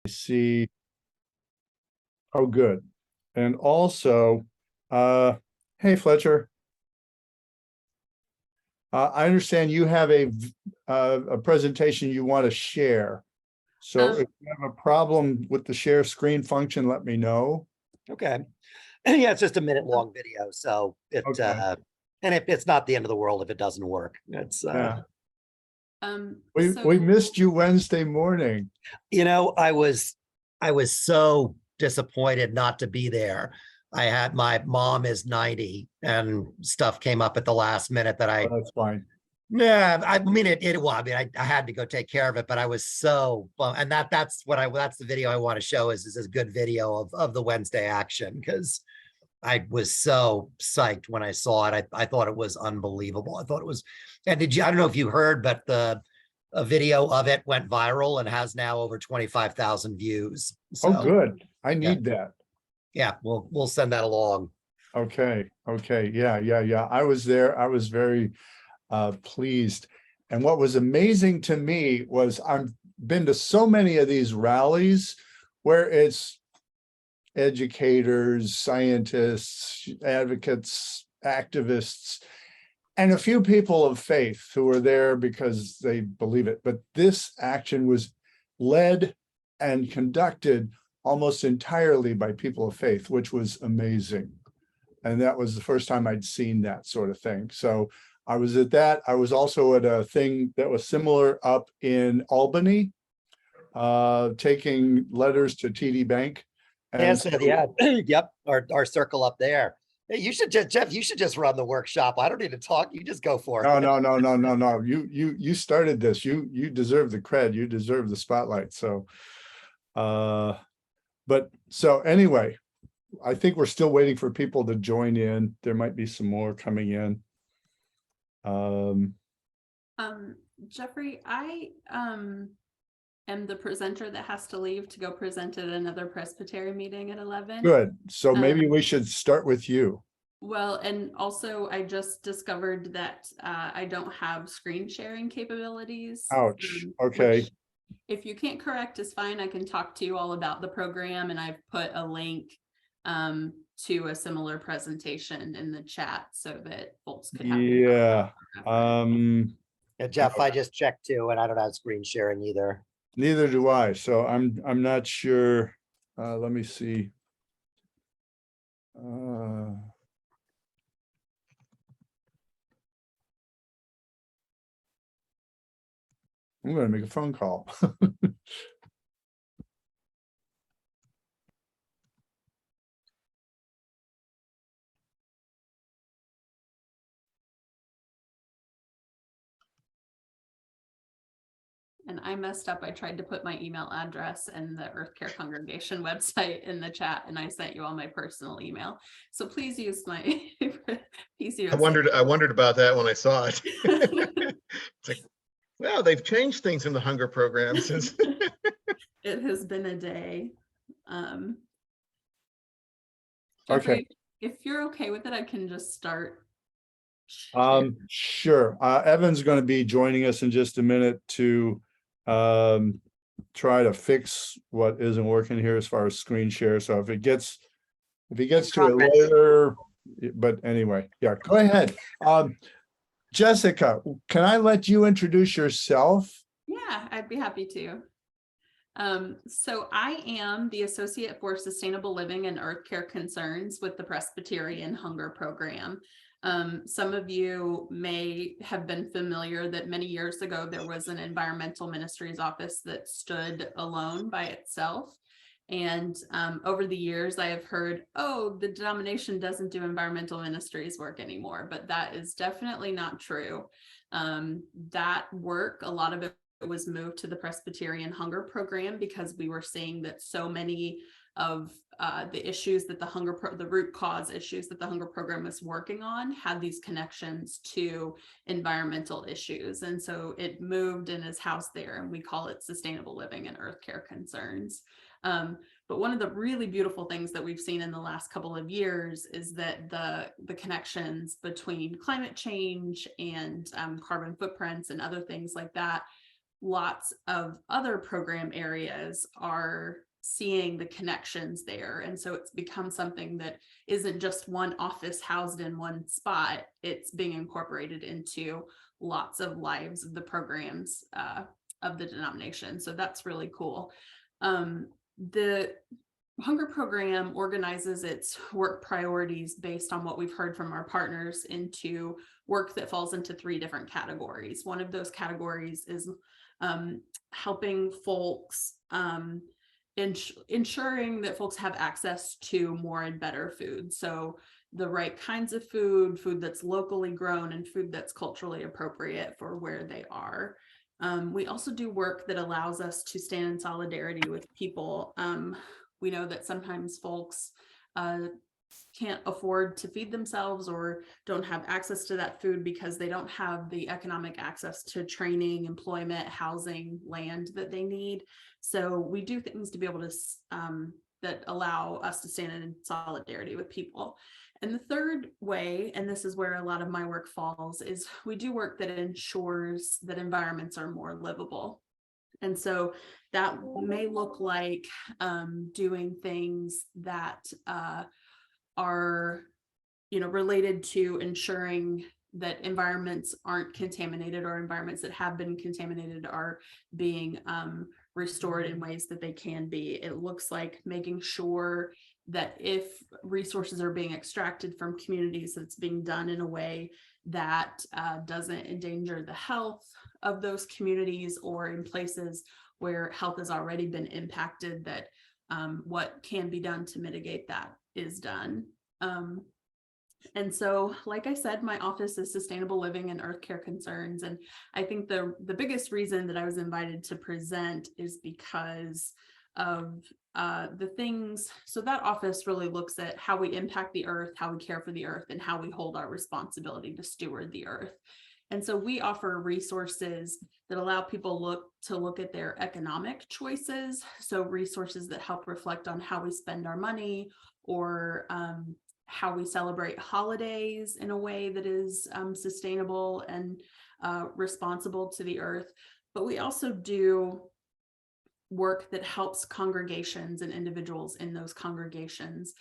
see. Oh, good. And also, hey, Fletcher. I understand you have a presentation you want to share. So if you have a problem with the share screen function, let me know. Okay. Yeah, it's just a minute long video. So Okay. And it's not the end of the world if it doesn't work. It's Yeah. We missed you Wednesday morning. You know, I was so disappointed not to be there. I had my mom is 90 and stuff came up at the last minute that Oh, that's fine. Yeah, I mean well, I mean, I had to go take care of it, but I was so bummed. And that's the video I want to show is this good video of the Wednesday action, because I was so psyched when I saw it. I thought it was unbelievable. I thought it was, and I don't know if you heard, but a video of it went viral and has now over 25,000 views. So, oh, good. I need that. Yeah, we'll send that along. Okay. Yeah. I was there. I was very pleased. And what was amazing to me was I've been to so many of these rallies where it's educators, scientists, advocates, activists, and a few people of faith who are there because they believe it. But this action was led and conducted almost entirely by people of faith, which was amazing. And that was the first time I'd seen that sort of thing. So I was at that. I was also at a thing that was similar up in Albany, taking letters to TD Bank. And yeah, yep, our circle up there. Hey, you should just, Jeff, you should just run the workshop. I don't need to talk. You just go for it. No. You started this. You deserve the cred. You deserve the spotlight. So, but so anyway, I think we're still waiting for people to join in. There might be some more coming in. Jeffrey, I am the presenter that has to leave to go present at another Presbyterian meeting at 11. Good. So maybe we should start with you. Well, and also I just discovered that I don't have screen sharing capabilities. Ouch. Okay. If you can't correct is fine. I can talk to you all about the program, and I've put a link to a similar presentation in the chat so that folks could have. Yeah. Yeah, Jeff, I just checked too, and I don't have screen sharing either. Neither do I. So I'm not sure. Let me see. I'm going to make a phone call. And I messed up. I tried to put my email address and the Earth Care Congregation website in the chat, and I sent you all my personal email. So please use my PCUSA. I wondered about that when I saw it. It's like, well, they've changed things in the hunger program since. It has been a day. Okay. If you're okay with it, I can just start. Sure. Evan's going to be joining us in just a minute to try to fix what isn't working here as far as screen share. So if he gets to it later, but anyway, yeah, go ahead. Jessica, can I let you introduce yourself? Yeah, I'd be happy to. So I am the Associate for Sustainable Living and Earth Care Concerns with the Presbyterian Hunger Program. Some of you may have been familiar that many years ago there was an environmental ministries office that stood alone by itself. And over the years, I have heard, oh, the denomination doesn't do environmental ministries work anymore, but that is definitely not true. That work, a lot of it was moved to the Presbyterian Hunger Program because we were seeing that so many of the issues that the root cause issues that the hunger program is working on had these connections to environmental issues. And so it moved and is housed there, and we call it Sustainable Living and Earth Care Concerns. But one of the really beautiful things that we've seen in the last couple of years is that the connections between climate change and carbon footprints and other things like that lots of other program areas are seeing the connections there. And so it's become something that isn't just one office housed in one spot. It's being incorporated into lots of lives of the programs of the denomination. So that's really cool. The Hunger Program organizes its work priorities based on what we've heard from our partners into work that falls into 3 different categories. One of those categories is helping folks, ensuring that folks have access to more and better food. So the right kinds of food that's locally grown, and food that's culturally appropriate for where they are. We also do work that allows us to stand in solidarity with people. We know that sometimes folks can't afford to feed themselves or don't have access to that food because they don't have the economic access to training, employment, housing, land that they need. So we do things to be able to that allow us to stand in solidarity with people. And the third way, and this is where a lot of my work falls, is we do work that ensures that environments are more livable. And so that may look like doing things that are, related to ensuring that environments aren't contaminated, or environments that have been contaminated are being restored in ways that they can be. It looks like making sure that if resources are being extracted from communities, that it's being done in a way that doesn't endanger the health of those communities, or in places where health has already been impacted, that what can be done to mitigate that is done. And so, like I said, my office is sustainable living and earth care concerns. And I think the biggest reason that I was invited to present is because of the things. So that office really looks at how we impact the earth, how we care for the earth, and how we hold our responsibility to steward the earth. And so we offer resources that allow people to look at their economic choices. So resources that help reflect on how we spend our money, or how we celebrate holidays in a way that is sustainable and responsible to the earth. But we also do work that helps congregations and individuals in those congregations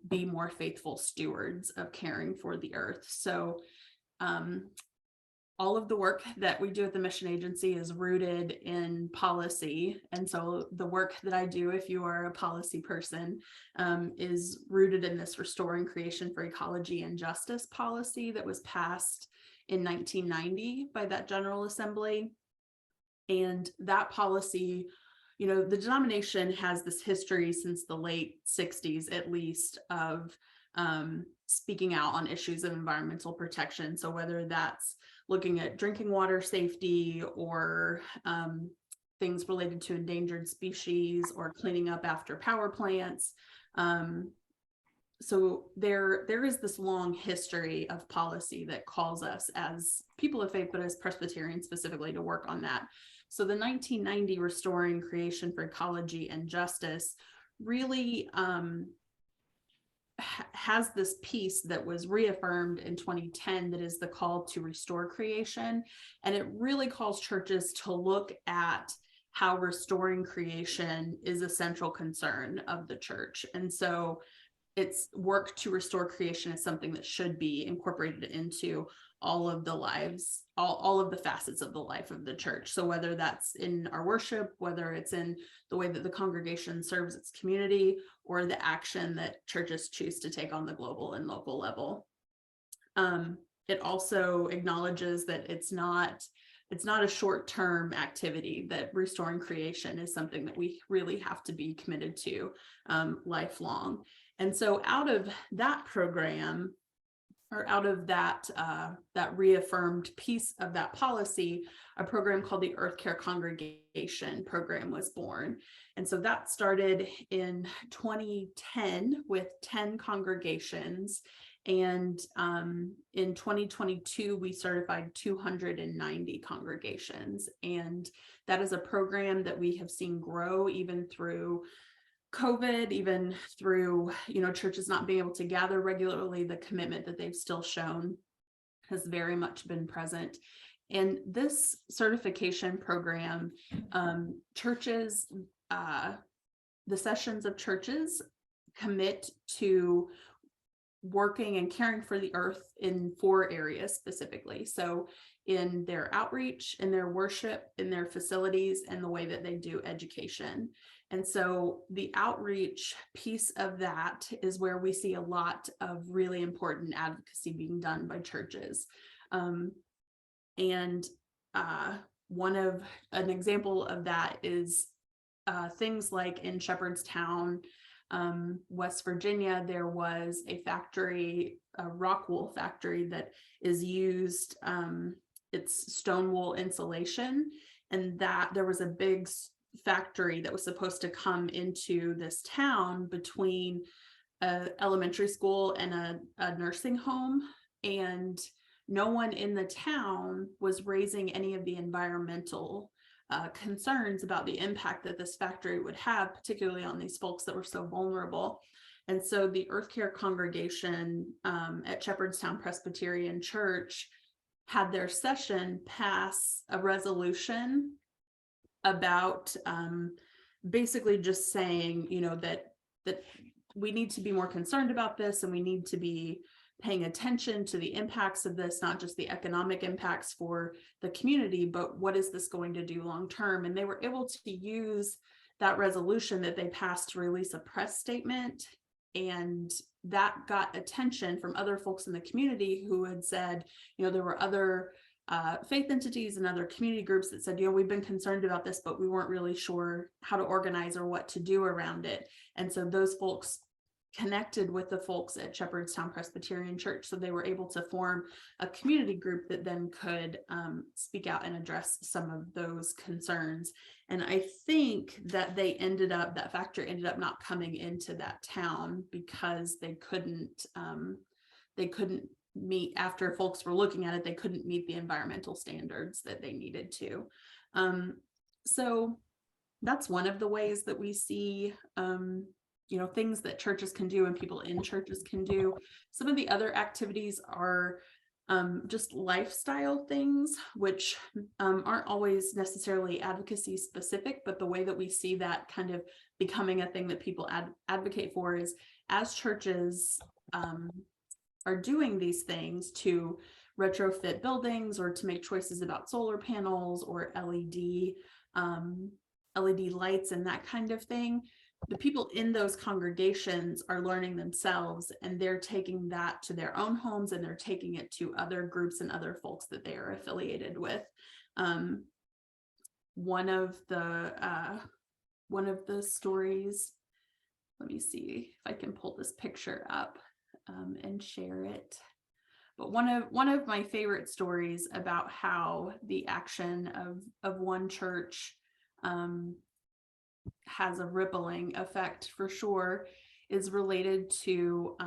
be more faithful stewards of caring for the earth. So all of the work that we do at the mission agency is rooted in policy. And so the work that I do, if you are a policy person, is rooted in this Restoring Creation for Ecology and Justice policy that was passed in 1990 by that General Assembly. And that policy, the denomination has this history since the late 60s, at least, of speaking out on issues of environmental protection. So whether that's looking at drinking water safety, or things related to endangered species, or cleaning up after power plants. So there is this long history of policy that calls us as people of faith, but as Presbyterians specifically, to work on that. So the 1990 Restoring Creation for Ecology and Justice really has this piece that was reaffirmed in 2010 that is the call to restore creation. And it really calls churches to look at how restoring creation is a central concern of the church. And so its work to restore creation is something that should be incorporated into all of the lives, all of the facets of the life of the church. So whether that's in our worship, whether it's in the way that the congregation serves its community, or the action that churches choose to take on the global and local level. It also acknowledges that it's not a short-term activity, that restoring creation is something that we really have to be committed to lifelong. And so out of that program, or out of that reaffirmed piece of that policy, a program called the Earth Care Congregation Program was born. And so that started in 2010 with 10 congregations. And in 2022, we certified 290 congregations. And that is a program that we have seen grow even through COVID, even through, churches not being able to gather regularly. The commitment that they've still shown has very much been present. And this certification program, churches, the sessions of churches commit to working and caring for the earth in 4 areas specifically. So in their outreach, in their worship, in their facilities, and the way that they do education. And so the outreach piece of that is where we see a lot of really important advocacy being done by churches. An example of that is things like in Shepherdstown, West Virginia, there was a factory, a rock wool factory that is used, it's stone wool insulation, and that there was a big factory that was supposed to come into this town between an elementary school and a nursing home, and no one in the town was raising any of the environmental concerns about the impact that this factory would have, particularly on these folks that were so vulnerable. And so the Earth Care congregation at Shepherdstown Presbyterian Church had their session pass a resolution about basically just saying, you know, that we need to be more concerned about this, and we need to be paying attention to the impacts of this, not just the economic impacts for the community, but what is this going to do long term? And they were able to use that resolution that they passed to release a press statement, and that got attention from other folks in the community who had said, you know, there were other faith entities and other community groups that said, you know, we've been concerned about this, but we weren't really sure how to organize or what to do around it. And so those folks connected with the folks at Shepherdstown Presbyterian Church, so they were able to form a community group that then could speak out and address some of those concerns. And I think that that factory ended up not coming into that town because they couldn't meet, after folks were looking at it, they couldn't meet the environmental standards that they needed to. So that's one of the ways that we see you know, things that churches can do and people in churches can do. Some of the other activities are just lifestyle things, which aren't always necessarily advocacy specific, but the way that we see that kind of becoming a thing that people advocate for is, as churches are doing these things to retrofit buildings or to make choices about solar panels or LED lights and that kind of thing, the people in those congregations are learning themselves, and they're taking that to their own homes, and they're taking it to other groups and other folks that they are affiliated with. One of the stories, let me see if I can pull this picture up and share it. But one of my favorite stories about how the action of one church has a rippling effect for sure is related to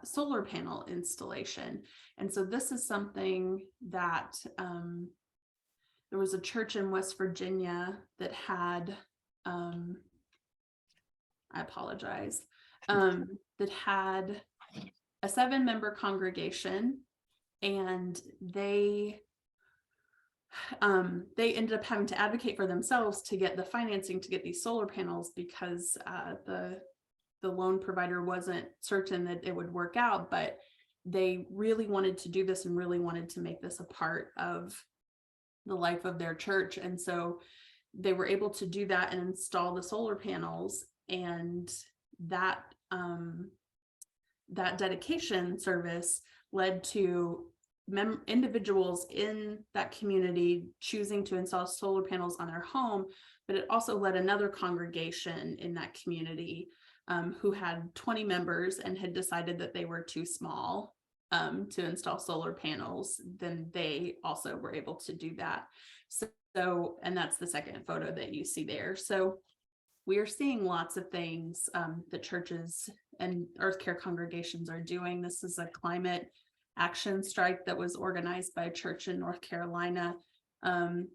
solar panel installation. And so this is something that there was a church in West Virginia that had I apologize that had a 7-member congregation, and they ended up having to advocate for themselves to get the financing to get these solar panels because the loan provider wasn't certain that it would work out, but they really wanted to do this and really wanted to make this a part of the life of their church. And so they were able to do that and install the solar panels, and that dedication service led to individuals in that community choosing to install solar panels on their home, but it also led another congregation in that community who had 20 members and had decided that they were too small to install solar panels. Then they also were able to do that. So, and that's the second photo that you see there. So we are seeing lots of things that churches and Earth Care congregations are doing. This is a climate action strike that was organized by a church in North Carolina. And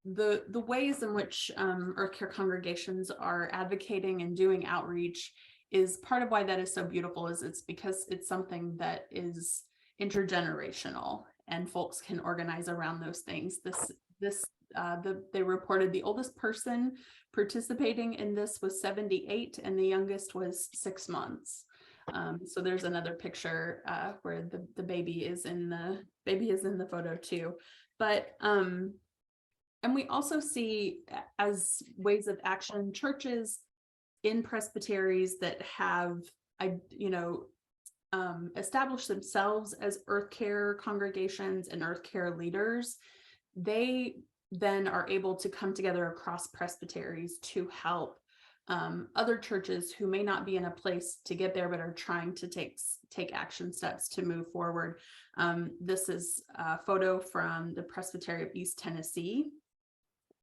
the ways in which Earth Care congregations are advocating and doing outreach is part of why that is so beautiful. Is it's because it's something that is intergenerational, and folks can organize around those things. They reported the oldest person participating in this was 78 and the youngest was 6 months. So there's another picture where the baby is in the photo too. But and we also see as ways of action churches in presbyteries that have established themselves as earth care congregations and earth care leaders. They then are able to come together across presbyteries to help other churches who may not be in a place to get there, but are trying to take action steps to move forward. This is a photo from the Presbytery of East Tennessee,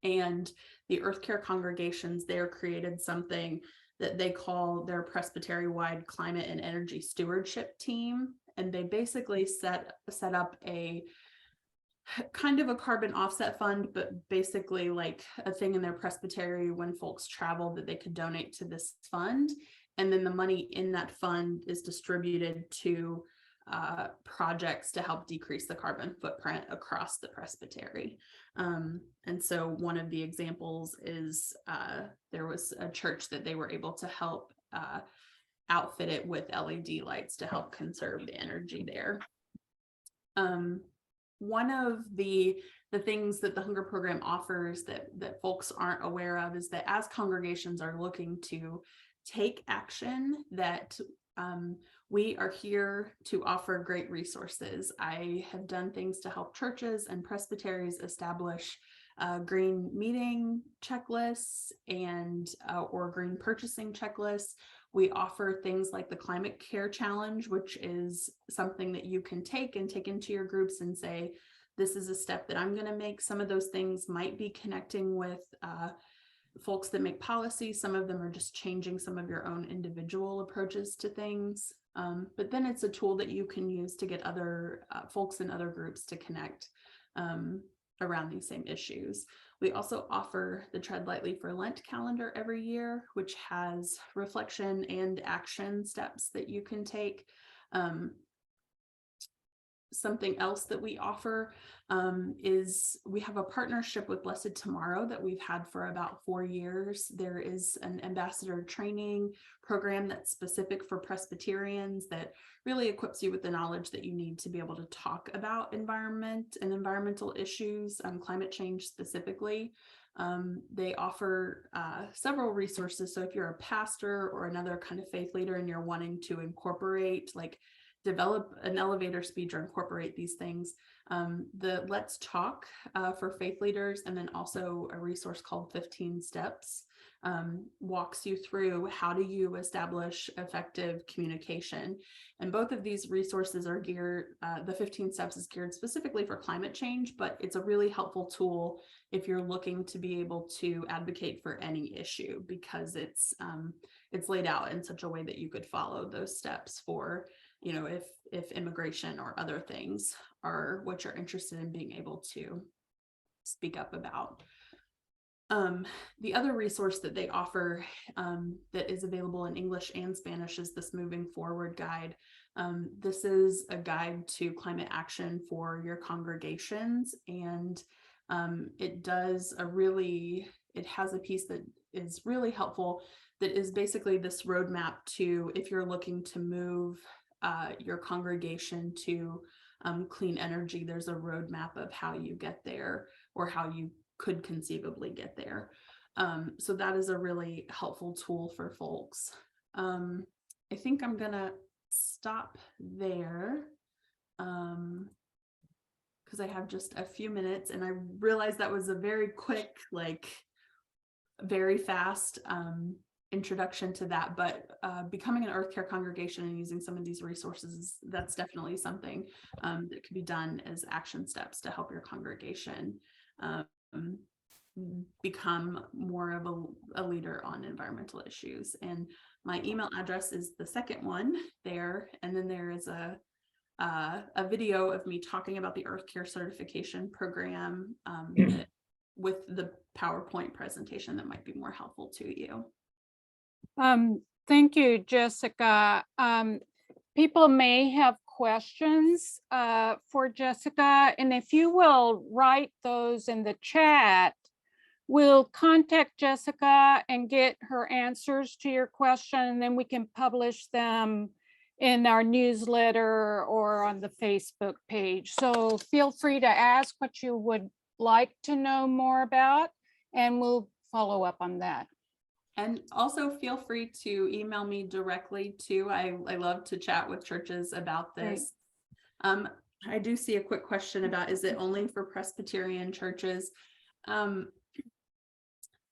and the earth care congregations there created something that they call their Presbytery-wide climate and energy stewardship team. And they basically set up a kind of a carbon offset fund, but basically like a thing in their presbytery when folks travel that they could donate to this fund. And then the money in that fund is distributed to projects to help decrease the carbon footprint across the presbytery. And so one of the examples is there was a church that they were able to help outfit it with LED lights to help conserve the energy there. One of the things that the hunger program offers that folks aren't aware of is that as congregations are looking to take action, that we are here to offer great resources. I have done things to help churches and presbyteries establish green meeting checklists and or green purchasing checklists. We offer things like the Climate Care Challenge, which is something that you can take into your groups and say, this is a step that I'm going to make. Some of those things might be connecting with folks that make policy. Some of them are just changing some of your own individual approaches to things. But then it's a tool that you can use to get other folks in other groups to connect around these same issues. We also offer the Tread Lightly for Lent calendar every year, which has reflection and action steps that you can take. Something else that we offer is we have a partnership with Blessed Tomorrow that we've had for about 4 years. There is an ambassador training program that's specific for Presbyterians that really equips you with the knowledge that you need to be able to talk about environment and environmental issues, climate change specifically. They offer several resources. So if you're a pastor or another kind of faith leader and you're wanting to incorporate, like develop an elevator speech or incorporate these things, the Let's Talk for faith leaders, and then also a resource called 15 Steps walks you through how do you establish effective communication. And both of these resources are geared, the 15 Steps is geared specifically for climate change, but it's a really helpful tool if you're looking to be able to advocate for any issue, because it's laid out in such a way that you could follow those steps for, if immigration or other things are what you're interested in being able to speak up about. The other resource that they offer that is available in English and Spanish is this Moving Forward guide. This is a guide to climate action for your congregations, and it has a piece that is really helpful that is basically this roadmap to, if you're looking to move your congregation to clean energy, there's a roadmap of how you get there or how you could conceivably get there. So that is a really helpful tool for folks. I think I'm gonna stop there because I have just a few minutes, and I realized that was a very quick, very fast introduction to that, but becoming an earth care congregation and using some of these resources, that's definitely something that could be done as action steps to help your congregation become more of a leader on environmental issues. And my email address is the second one there, and then there is a video of me talking about the earth care certification program with the PowerPoint presentation that might be more helpful to you. Thank you, Jessica. People may have questions questions for Jessica. And if you will write those in the chat, we'll contact Jessica and get her answers to your question, and then we can publish them in our newsletter or on the Facebook page. So feel free to ask what you would like to know more about, and we'll follow up on that. And also feel free to email me directly too. I love to chat with churches about this. I do see a quick question about, is it only for Presbyterian churches?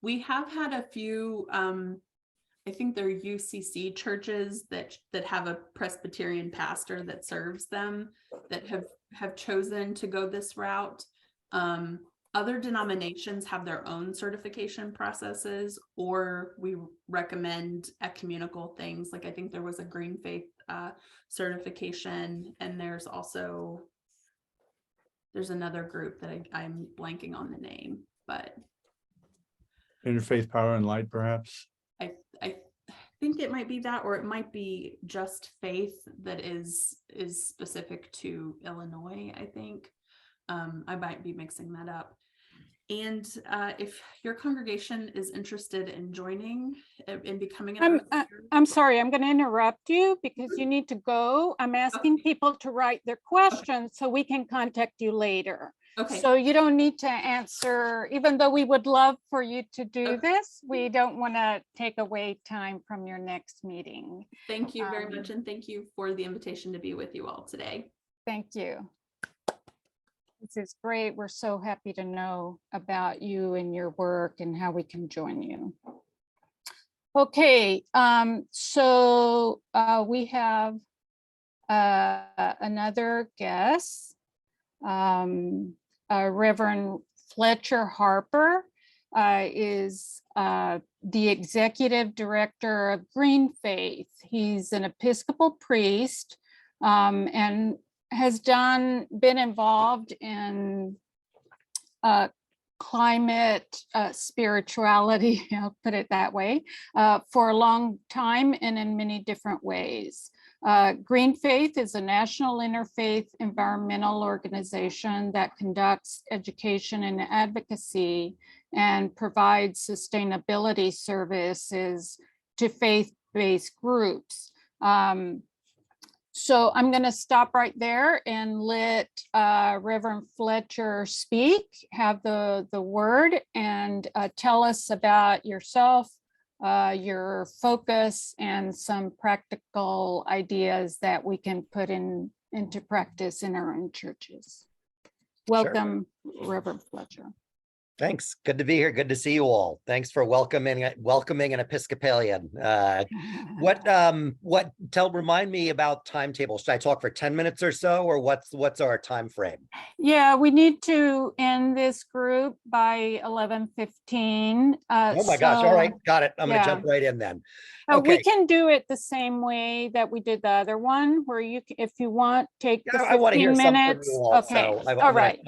We have had a few, I think they're UCC churches that have a Presbyterian pastor that serves them, that have chosen to go this route. Other denominations have their own certification processes, or we recommend ecumenical things. Like I think there was a GreenFaith certification, and there's another group that I'm blanking on the name, but Interfaith Power and Light, perhaps. I think it might be that, or it might be Just Faith that is specific to Illinois, I think. I might be mixing that up. And if your congregation is interested in joining and becoming an I'm sorry, I'm going to interrupt you because you need to go. I'm asking people to write their questions so we can contact you later. Okay. So you don't need to answer, even though we would love for you to do this. We don't want to take away time from your next meeting. Thank you very much. And thank you for the invitation to be with you all today. Thank you. This is great. We're so happy to know about you and your work and how we can join you. Okay, so we have another guest, Reverend Fletcher Harper is the executive director of GreenFaith. He's an Episcopal priest and has been involved in climate spirituality, I'll put it that way, for a long time and in many different ways. GreenFaith is a national interfaith environmental organization that conducts education and advocacy and provides sustainability services to faith-based groups. So I'm going to stop right there and let Reverend Fletcher speak, have the word, and tell us about yourself, your focus, and some practical ideas that we can put into practice in our own churches. Welcome, Reverend Fletcher. Thanks. Good to be here. Good to see you all. Thanks for welcoming an Episcopalian. Remind me about timetable. Should I talk for 10 minutes or so, or what's our time frame? Yeah, we need to end this group by 11:15. Oh my gosh. All right. Got it. I'm going to jump right in then. Okay. We can do it the same way that we did the other one, where you, if you want, take the 15 minutes. I want to hear something from you all. Okay. So all right.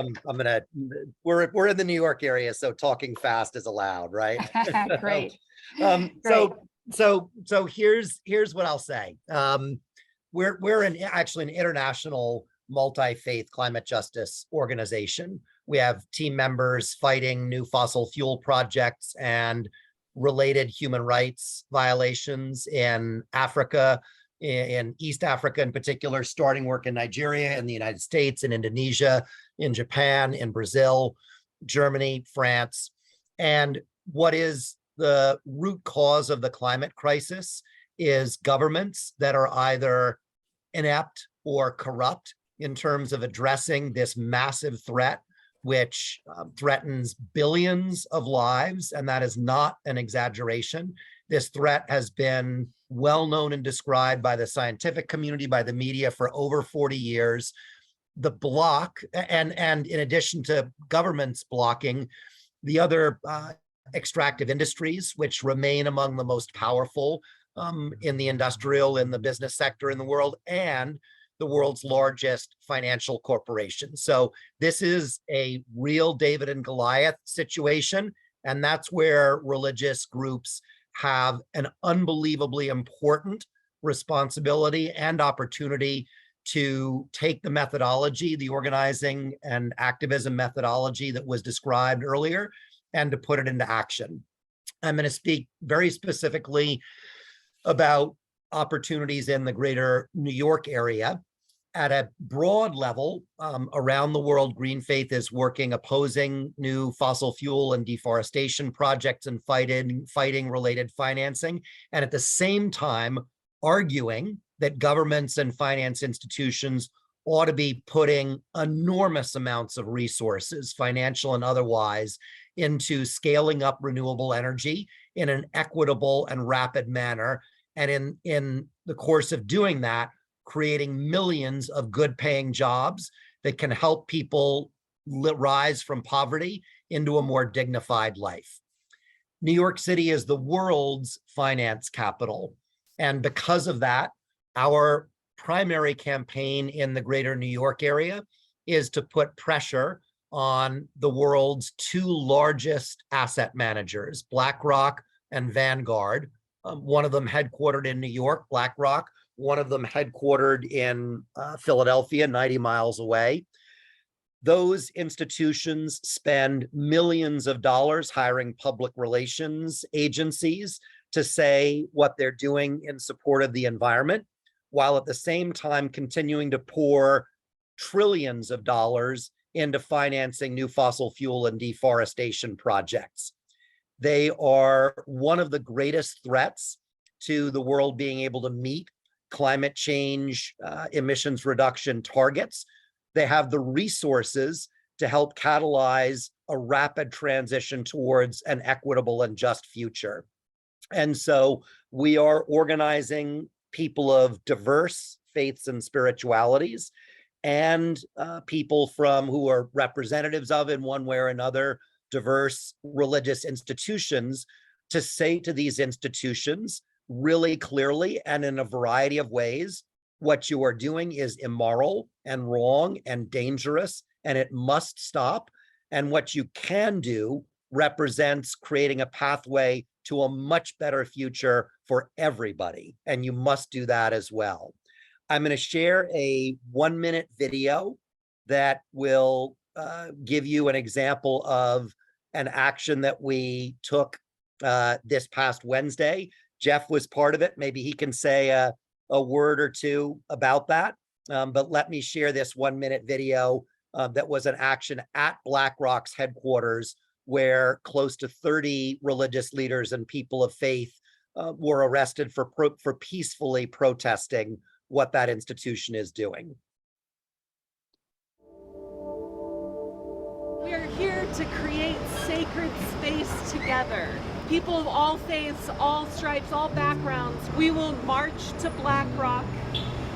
We're in the New York area, so talking fast is allowed, right? Great. Great. So here's what I'll say. We're actually an international multi-faith climate justice organization. We have team members fighting new fossil fuel projects and related human rights violations in Africa, in East Africa in particular, starting work in Nigeria, in the United States, in Indonesia, in Japan, in Brazil, Germany, France. And what is the root cause of the climate crisis is governments that are either inept or corrupt in terms of addressing this massive threat, which threatens billions of lives, and that is not an exaggeration. This threat has been well known and described by the scientific community, by the media for over 40 years. The block, and in addition to governments blocking, the other extractive industries, which remain among the most powerful in the industrial, in the business sector in the world, and the world's largest financial corporation. So this is a real David and Goliath situation, and that's where religious groups have an unbelievably important responsibility and opportunity to take the methodology, the organizing and activism methodology that was described earlier, and to put it into action. I'm going to speak very specifically about opportunities in the greater New York area. At a broad level, around the world, GreenFaith is working opposing new fossil fuel and deforestation projects and fighting related financing, and at the same time arguing that governments and finance institutions ought to be putting enormous amounts of resources, financial and otherwise, into scaling up renewable energy in an equitable and rapid manner. And in the course of doing that, creating millions of good paying jobs that can help people rise from poverty into a more dignified life. New York City is the world's finance capital. And because of that, our primary campaign in the greater New York area is to put pressure on the world's two largest asset managers, BlackRock and Vanguard. One of them headquartered in New York, BlackRock, one of them headquartered in Philadelphia, 90 miles away. Those institutions spend millions of dollars hiring public relations agencies to say what they're doing in support of the environment, while at the same time continuing to pour trillions of dollars into financing new fossil fuel and deforestation projects. They are one of the greatest threats to the world being able to meet climate change emissions reduction targets. They have the resources to help catalyze a rapid transition towards an equitable and just future. And so we are organizing people of diverse faiths and spiritualities, and people from who are representatives of, in one way or another, diverse religious institutions, to say to these institutions really clearly and in a variety of ways, what you are doing is immoral and wrong and dangerous, and it must stop. And what you can do represents creating a pathway to a much better future for everybody. And you must do that as well. I'm going to share a 1-minute video that will give you an example of an action that we took this past Wednesday. Jeff was part of it. Maybe he can say a word or two about that. But let me share this 1-minute video that was an action at BlackRock's headquarters, where close to 30 religious leaders and people of faith were arrested for peacefully protesting what that institution is doing. We are here to create sacred space together. People of all faiths, all stripes, all backgrounds. We will march to BlackRock,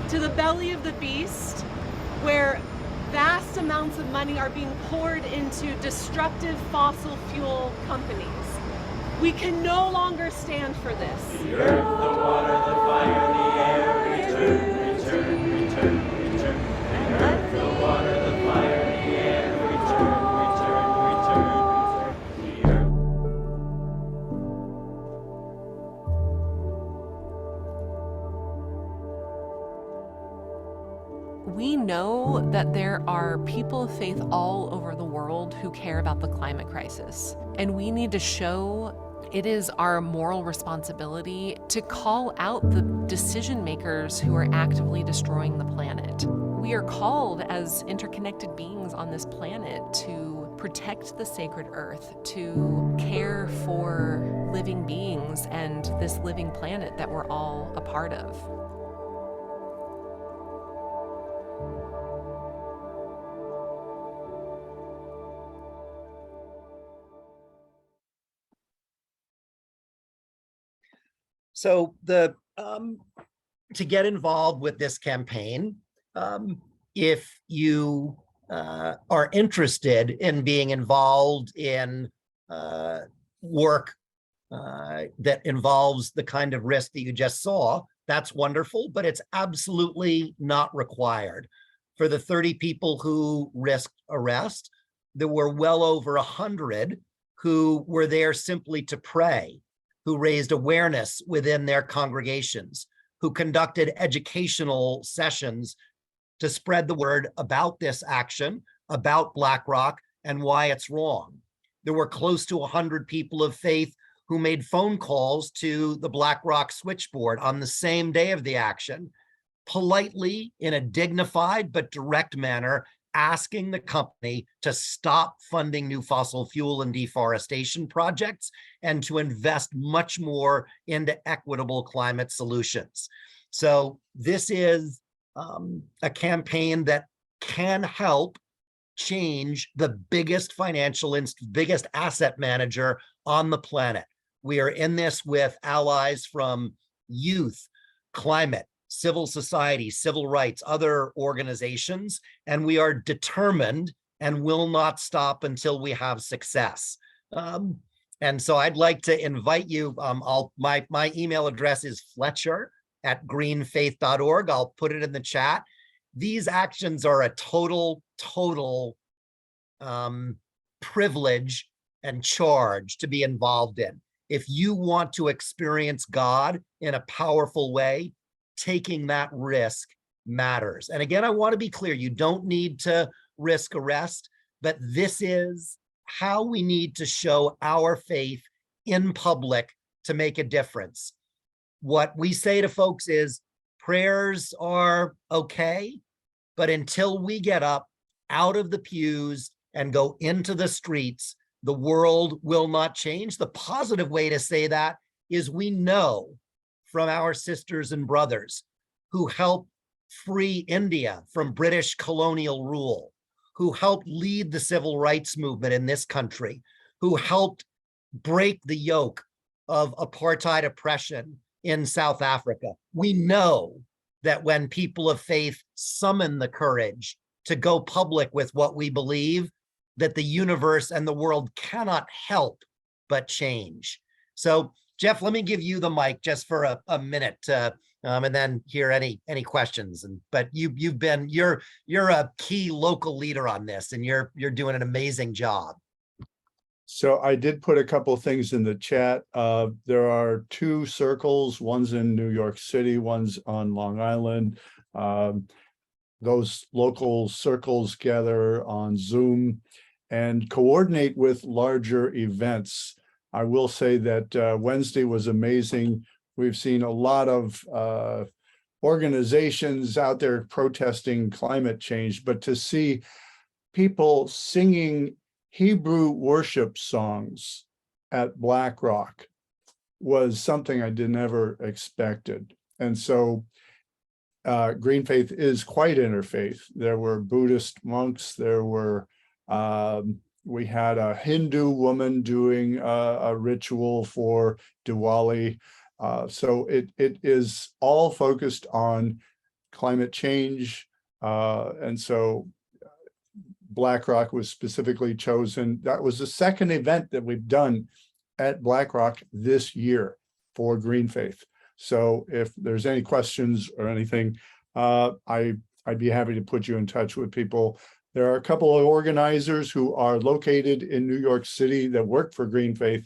to the belly of the beast, where vast amounts of money are being poured into destructive fossil fuel companies. We can no longer stand for this. The earth, the water, the fire, the air, return, return, return, return. The earth, the water, the fire, the air, return, return, return, return. The earth. We know that there are people of faith all over the world who care about the climate crisis, and we need to show it is our moral responsibility to call out the decision makers who are actively destroying the planet. We are called as interconnected beings on this planet to protect the sacred earth, to care for living beings and this living planet that we're all a part of. So to get involved with this campaign, if you are interested in being involved in work that involves the kind of risk that you just saw, that's wonderful, but it's absolutely not required. For the 30 people who risked arrest, there were well over 100 who were there simply to pray, who raised awareness within their congregations, who conducted educational sessions to spread the word about this action, about BlackRock, and why it's wrong. There were close to 100 people of faith who made phone calls to the BlackRock switchboard on the same day of the action, politely, in a dignified but direct manner, asking the company to stop funding new fossil fuel and deforestation projects and to invest much more into equitable climate solutions. So this is a campaign that can help change the biggest biggest asset manager on the planet. We are in this with allies from youth, climate, civil society, civil rights, other organizations, and we are determined and will not stop until we have success. And so I'd like to invite you, my email address is fletcher@greenfaith.org. I'll put it in the chat. These actions are a total privilege and charge to be involved in. If you want to experience God in a powerful way, taking that risk matters. And again, I want to be clear, you don't need to risk arrest, but this is how we need to show our faith in public to make a difference. What we say to folks is prayers are okay, but until we get up out of the pews and go into the streets, the world will not change. The positive way to say that is we know from our sisters and brothers who helped free India from British colonial rule, who helped lead the civil rights movement in this country, who helped break the yoke of apartheid oppression in South Africa. We know that when people of faith summon the courage to go public with what we believe, that the universe and the world cannot help but change. So, Jeff, let me give you the mic just for a minute, and then hear any questions. But you're a key local leader on this, and you're doing an amazing job. So I did put a couple of things in the chat. There are 2 circles. One's in New York City, one's on Long Island. Those local circles gather on Zoom and coordinate with larger events. I will say that Wednesday was amazing. We've seen a lot of organizations out there protesting climate change, but to see people singing Hebrew worship songs at BlackRock was something I never expected. And so GreenFaith is quite interfaith. There were Buddhist monks, there were we had a Hindu woman doing a ritual for Diwali. So it is all focused on climate change. And so BlackRock was specifically chosen. That was the second event that we've done at BlackRock this year for GreenFaith. So if there's any questions or anything, I'd be happy to put you in touch with people. There are a couple of organizers who are located in New York City that work for GreenFaith.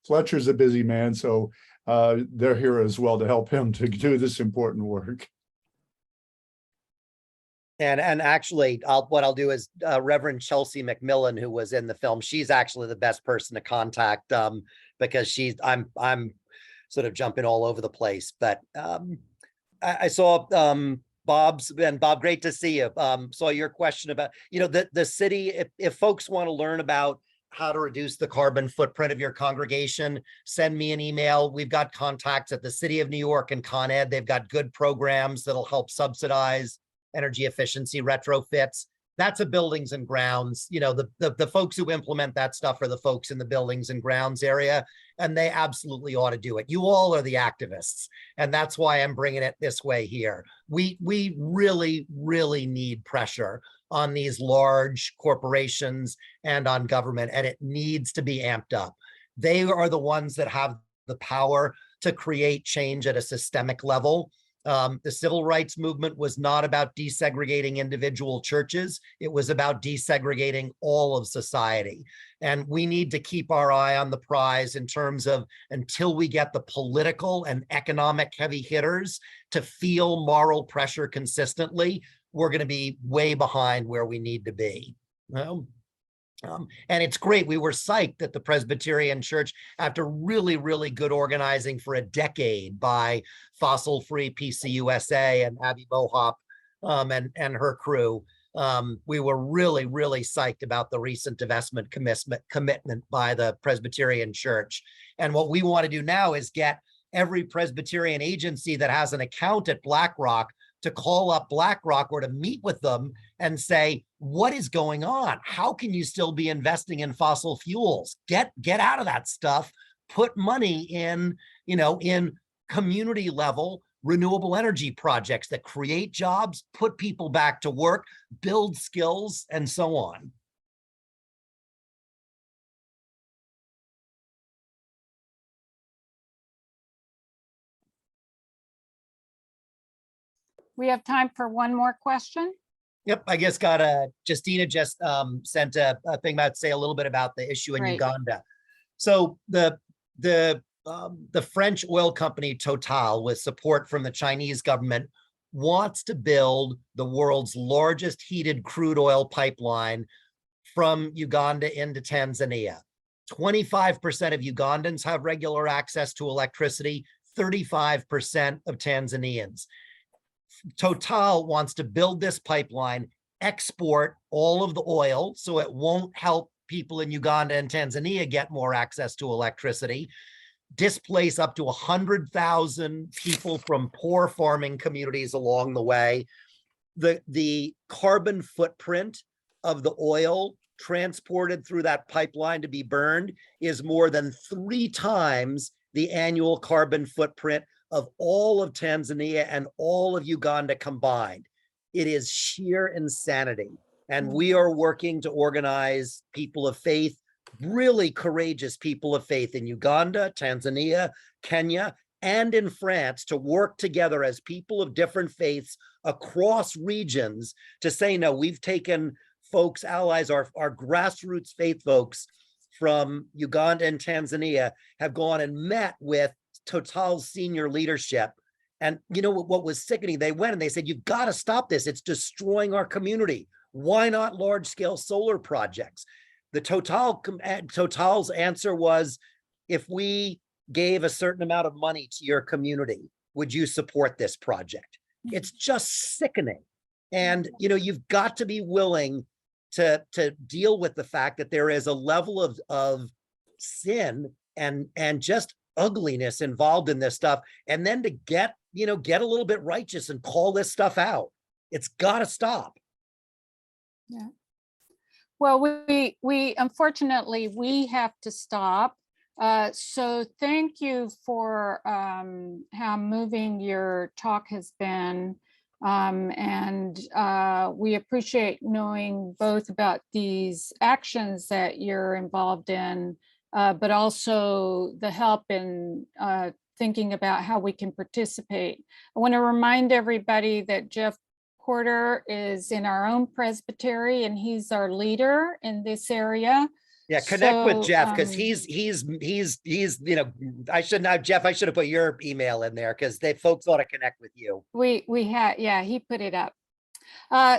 Fletcher's a busy man, so they're here as well to help him to do this important work. And actually, what I'll do is Reverend Chelsea McMillan, who was in the film, she's actually the best person to contact because I'm sort of jumping all over the place. But I saw Bob, great to see you. Saw your question about, the city, if folks want to learn about how to reduce the carbon footprint of your congregation, send me an email. We've got contacts at the City of New York and Con Ed. They've got good programs that'll help subsidize energy efficiency retrofits. That's a buildings and grounds. The folks who implement that stuff are the folks in the buildings and grounds area, and they absolutely ought to do it. You all are the activists, and that's why I'm bringing it this way here. We really, really need pressure on these large corporations and on government, and it needs to be amped up. They are the ones that have the power to create change at a systemic level. The civil rights movement was not about desegregating individual churches. It was about desegregating all of society. And we need to keep our eye on the prize in terms of, until we get the political and economic heavy hitters to feel moral pressure consistently, we're going to be way behind where we need to be. And it's great. We were psyched that the Presbyterian Church, after really, really good organizing for a decade by fossil-free PCUSA and Abby Bohop and her crew, we were really, really psyched about the recent divestment commitment by the Presbyterian Church. And what we want to do now is get every Presbyterian agency that has an account at BlackRock to call up BlackRock or to meet with them and say, what is going on? How can you still be investing in fossil fuels? Get out of that stuff. Put money in, in community level renewable energy projects that create jobs, put people back to work, build skills, and so on. We have time for one more question. Yep, I guess Justina just sent a thing about say a little bit about the issue in Right. Uganda. So the French oil company Total, with support from the Chinese government, wants to build the world's largest heated crude oil pipeline from Uganda into Tanzania. 25% of Ugandans have regular access to electricity, 35% of Tanzanians. Total wants to build this pipeline, export all of the oil so it won't help people in Uganda and Tanzania get more access to electricity, displace up to 100,000 people from poor farming communities along the way. The carbon footprint of the oil transported through that pipeline to be burned is more than 3 times the annual carbon footprint of all of Tanzania and all of Uganda combined. It is sheer insanity. And we are working to organize people of faith, really courageous people of faith in Uganda, Tanzania, Kenya, and in France to work together as people of different faiths across regions to say, no, we've taken folks, allies, our grassroots faith folks from Uganda and Tanzania have gone and met with Total's senior leadership. And you know what was sickening? They went and they said, you've got to stop this. It's destroying our community. Why not large scale solar projects? The Total's answer was, if we gave a certain amount of money to your community, would you support this project? It's just sickening. And you've got to be willing to deal with the fact that there is a level of sin and just ugliness involved in this stuff, and then to get a little bit righteous and call this stuff out. It's got to stop. Yeah. Well, we unfortunately we have to stop. So thank you for how moving your talk has been. And we appreciate knowing both about these actions that you're involved in, but also the help in thinking about how we can participate. I want to remind everybody that Jeff Porter is in our own presbytery, and he's our leader in this area. Yeah, connect with Jeff, because he's I should have put your email in there, because folks ought to connect with you. We had, yeah, he put it up.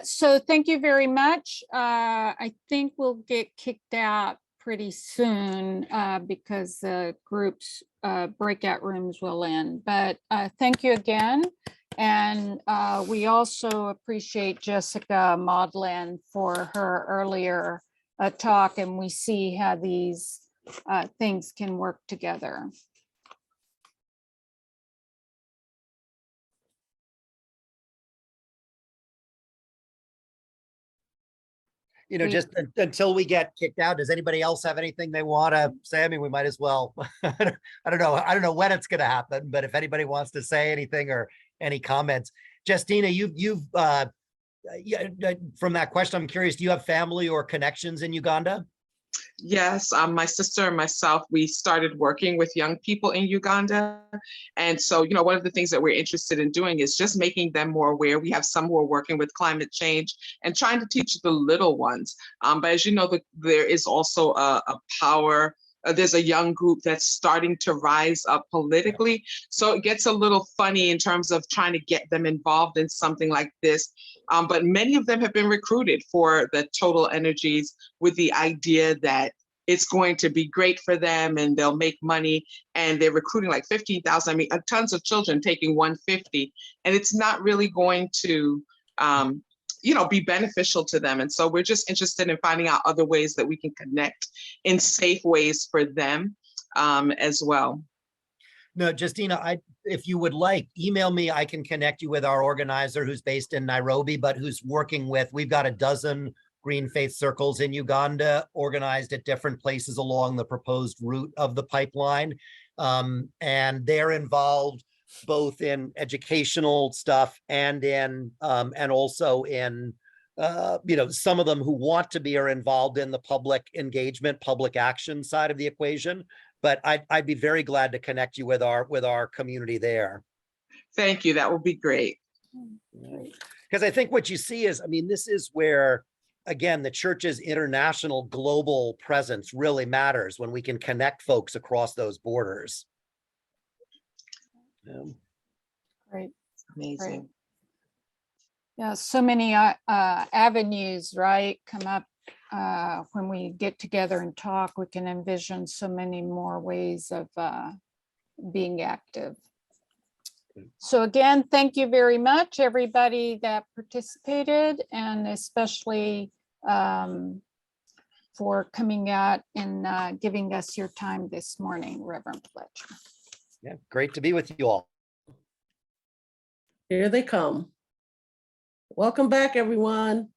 So thank you very much. I think we'll get kicked out pretty soon because the group's breakout rooms will end. But thank you again. And we also appreciate Jessica Maudlin for her earlier talk, and we see how these things can work together. Just until we get kicked out, does anybody else have anything they want to say? I mean, we might as well. I don't know when it's going to happen, but if anybody wants to say anything or any comments, Justina, you've from that question, I'm curious, do you have family or connections in Uganda? Yes, my sister and myself, we started working with young people in Uganda. And so, one of the things that we're interested in doing is just making them more aware. We have some who are working with climate change and trying to teach the little ones. But as you know, there is also a there's a young group that's starting to rise up politically. So it gets a little funny in terms of trying to get them involved in something like this. But many of them have been recruited for the Total Energies with the idea that it's going to be great for them and they'll make money. And they're recruiting like 15,000. I mean, tons of children taking 150, and it's not really going to, be beneficial to them. And so we're just interested in finding out other ways that we can connect in safe ways for them as well. No, Justina, if you would like, email me. I can connect you with our organizer who's based in Nairobi, but who's working with, we've got a dozen GreenFaith circles in Uganda organized at different places along the proposed route of the pipeline. And they're involved both in educational stuff and in and also in some of them who want to be are involved in the public engagement, public action side of the equation. But I'd be very glad to connect you with our community there. Thank you. That would be great. Because I think what you see is, I mean, this is where, again, the church's international global presence really matters when we can connect folks across those borders. Great. Amazing. Yeah, so many avenues, right, come up when we get together and talk. We can envision so many more ways of being active. So again, thank you very much, everybody that participated, and especially for coming out and giving us your time this morning, Reverend Fletcher. Yeah, great to be with you all. Here they come. Welcome back, everyone.